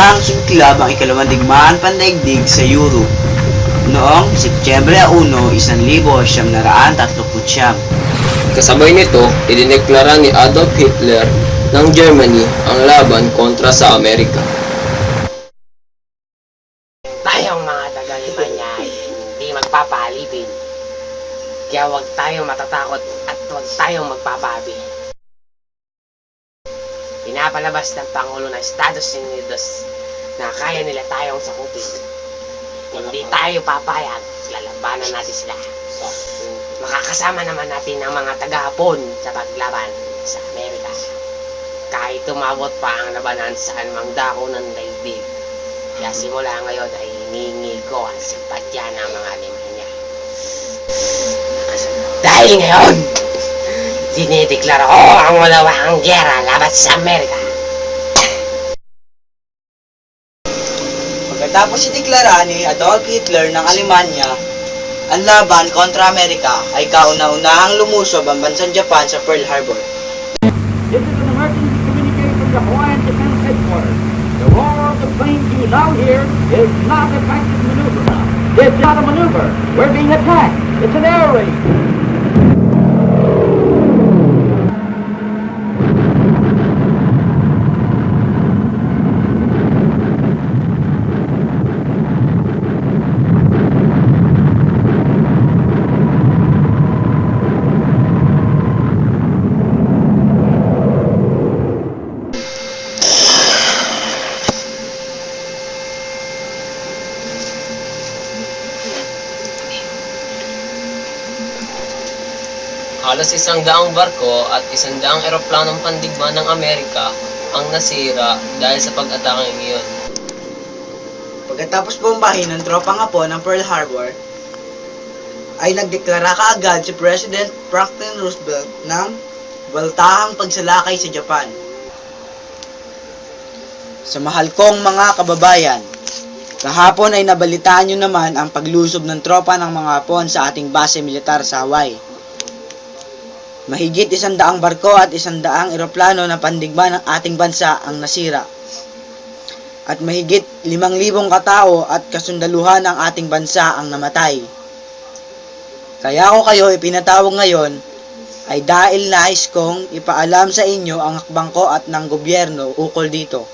unang sumiklab ang ikalawang digmaan pandaigdig sa Europe noong Setyembre 1, 1939. Kasabay nito, idineklara ni Adolf Hitler ng Germany ang laban kontra sa Amerika. Tayong mga taga-Alemanya ay hindi magpapaalipin. Kaya huwag tayong matatakot at huwag tayong magpapabi. Pinapalabas ng Pangulo ng Estados Unidos na kaya nila tayong sakupin. Hindi tayo papayag. Lalabanan natin sila. Makakasama naman natin ang mga taga-Hapon sa paglaban sa Amerika. Kahit tumabot pa ang labanan sa anumang dako ng daigdig. Kaya simula ngayon ay hinihingi ko ang simpatya ng mga Alemanya. Dahil ngayon, dinideklara ko ang malawakang giyera laban sa Amerika. Pagkatapos ideklara ni Adolf Hitler ng Alemanya ang laban kontra Amerika, ay kauna-unahang lumusob ang bansang Japan sa Pearl Harbor. This is an emergency communique from the Hawaiian Defense Headquarters. The roar of the planes you now hear is not a practice maneuver. It's not a maneuver. We're being attacked. It's an air raid. Halos 100 barko at 100 eroplanong pandigma ng Amerika ang nasira dahil sa pag-atake ngayon. Pagkatapos bombahin ng tropang Hapon ang Pearl Harbor, ay nagdeklara kaagad si President Franklin Roosevelt ng baltahang pagsalakay sa Japan. Sa mahal kong mga kababayan, kahapon ay nabalitaan nyo naman ang paglusob ng tropa ng mga Hapon sa ating base militar sa Hawaii. Mahigit 100 barko at 100 eroplano na pandigma ng ating bansa ang nasira. At mahigit 5,000 katao at kasundaluhan ng ating bansa ang namatay. Kaya ako kayo ipinatawag ngayon ay dahil nais kong ipaalam sa inyo ang hakbang ko at ng gobyerno ukol dito.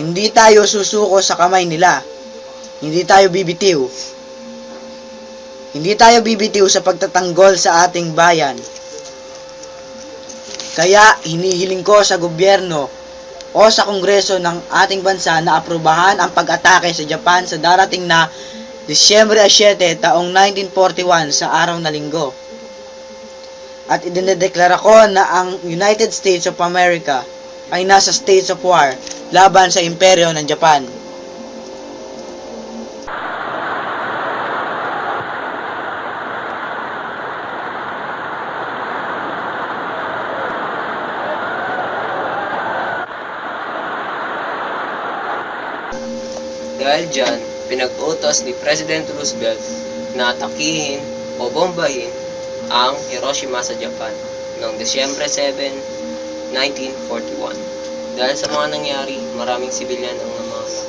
Hindi tayo susuko sa kamay nila. Hindi tayo bibitiw. Hindi tayo bibitiw sa pagtatanggol sa ating bayan. Kaya hinihiling ko sa gobyerno o sa kongreso ng ating bansa na aprubahan ang pag-atake sa Japan sa darating na Disyembre 7 taong 1941 sa araw na linggo. At idinedeklara ko na ang United States of America ay nasa states of war laban sa imperyo ng Japan. Dahil dyan, pinag-utos ni President Roosevelt na atakihin o bombahin ang Hiroshima sa Japan noong Disyembre 7, 1941. Dahil sa mga nangyari, maraming sibilyan ang namamatay.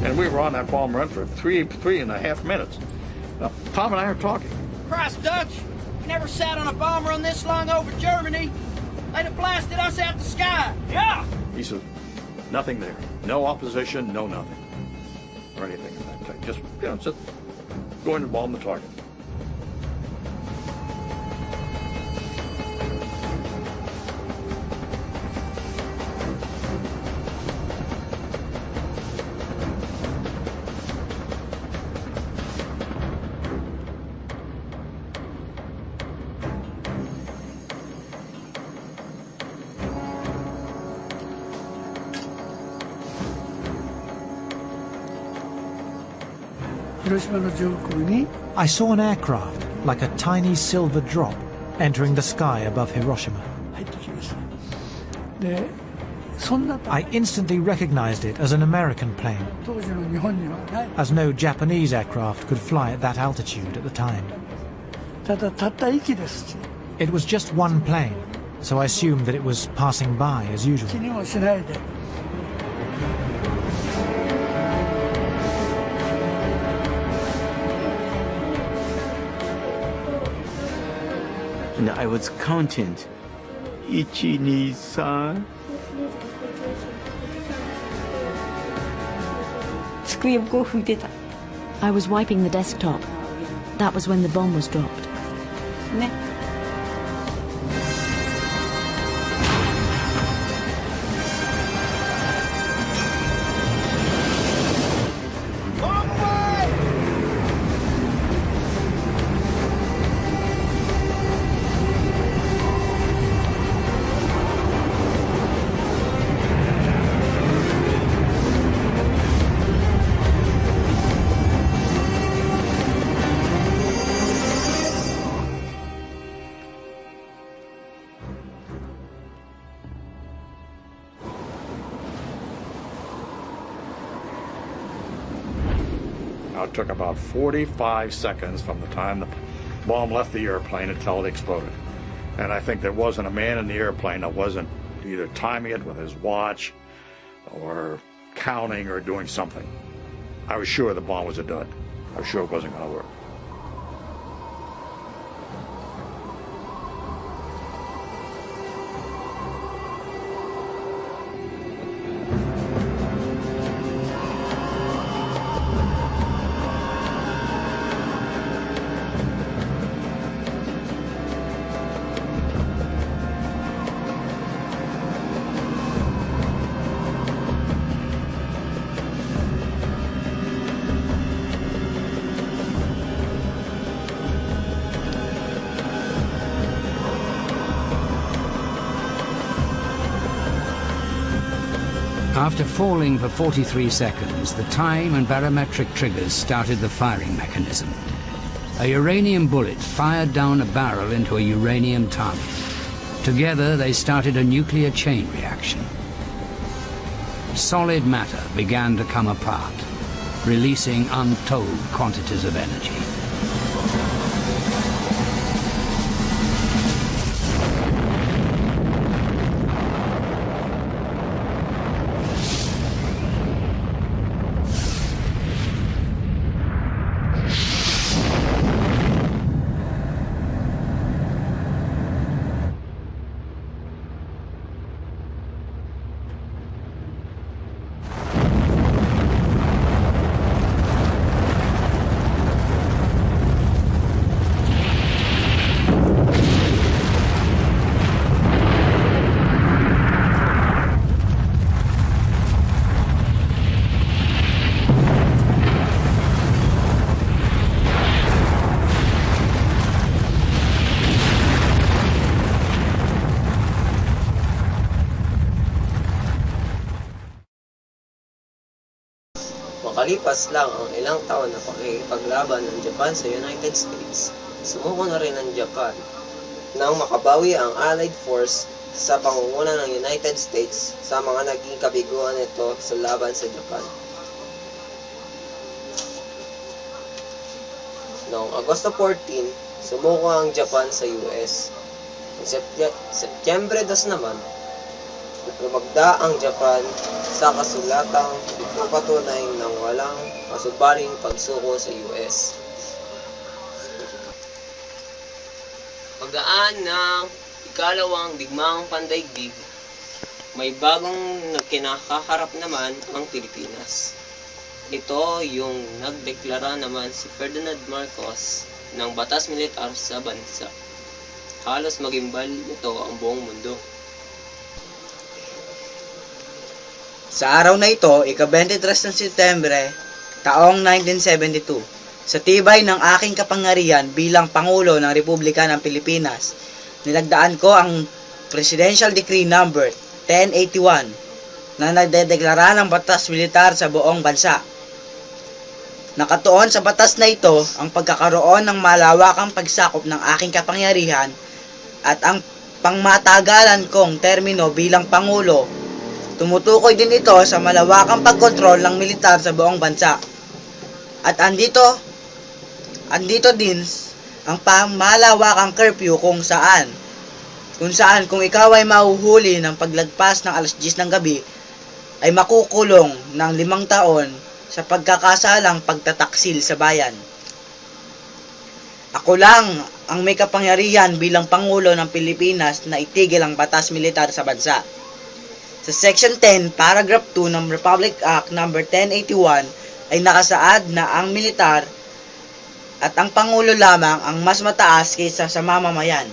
And we were on that bomb run for three and a half minutes. Tom and I are talking. Christ, Dutch! Never sat on a bomb run this long over Germany. They'd have blasted us out the sky. Yeah! He said, nothing there. No opposition, no nothing. Or anything of that type. Just, just going to bomb the target. I saw an aircraft, like a tiny silver drop, entering the sky above Hiroshima. I instantly recognized it as an American plane, as no Japanese aircraft could fly at that altitude at the time. It was just one plane, so I assumed that it was passing by as usual. And I was counting. 1, 2, 3. I was wiping the desktop. That was when the bomb was dropped. Now, it took about 45 seconds from the time the bomb left the airplane until it exploded. And I think there wasn't a man in the airplane that wasn't either timing it with his watch or counting or doing something. I was sure the bomb was a dud. I was sure it wasn't going to work. After falling for 43 seconds, the time and barometric triggers started the firing mechanism. A uranium bullet fired down a barrel into a uranium target. Together, they started a nuclear chain reaction. Solid matter began to come apart, releasing untold quantities of energy. Makalipas lang ang ilang taon na pakikipaglaban ng Japan sa United States, sumuko na rin ang Japan nang makabawi ang Allied Force sa pangunguna ng United States sa mga naging kabiguan nito sa laban sa Japan. Noong Agosto 14, sumuko ang Japan sa US. Noong Setyembre 2 naman, lumagda ang Japan sa kasulatang ipagpatunay ng walang masubaling pagsuko sa US. Pagdaan ng ikalawang digmaang pandaigdig, may bagong kinakaharap naman ang Pilipinas. Ito yung nagdeklara naman si Ferdinand Marcos ng batas militar sa bansa. Halos magimbal nito ang buong mundo. Sa araw na ito, ika-23 ng Setyembre, taong 1972, sa tibay ng aking kapangyarihan bilang Pangulo ng Republika ng Pilipinas, nilagdaan ko ang Presidential Decree No. 1081 na nagdedeklara ng batas militar sa buong bansa. Nakatuon sa batas na ito ang pagkakaroon ng malawakang pagsakop ng aking kapangyarihan at ang pangmatagalan kong termino bilang Pangulo. Tumutukoy din ito sa malawakang pagkontrol ng militar sa buong bansa. At andito din ang malawakang curfew kung saan kung ikaw ay mahuhuli ng paglagpas ng alas 10 ng gabi ay makukulong ng 5 taon sa pagkakasalang pagtataksil sa bayan. Ako lang ang may kapangyarihan bilang Pangulo ng Pilipinas na itigil ang batas militar sa bansa. Sa Section 10, Paragraph 2 ng Republic Act No. 1081 ay nakasaad na ang militar at ang Pangulo lamang ang mas mataas kaysa sa mamamayan.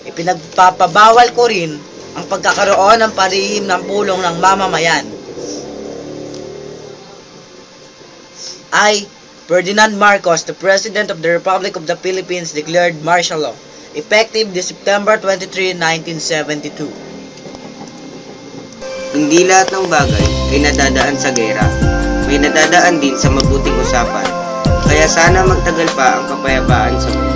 Ipinagpapabawal ko rin ang pagkakaroon ng parihim ng pulong ng mamamayan. I, Ferdinand Marcos, the President of the Republic of the Philippines, declared martial law, effective this September 23, 1972. Hindi lahat ng bagay ay nadadaan sa gera. May nadadaan din sa mabuting usapan. Kaya sana magtagal pa ang kapayapaan sa mundo.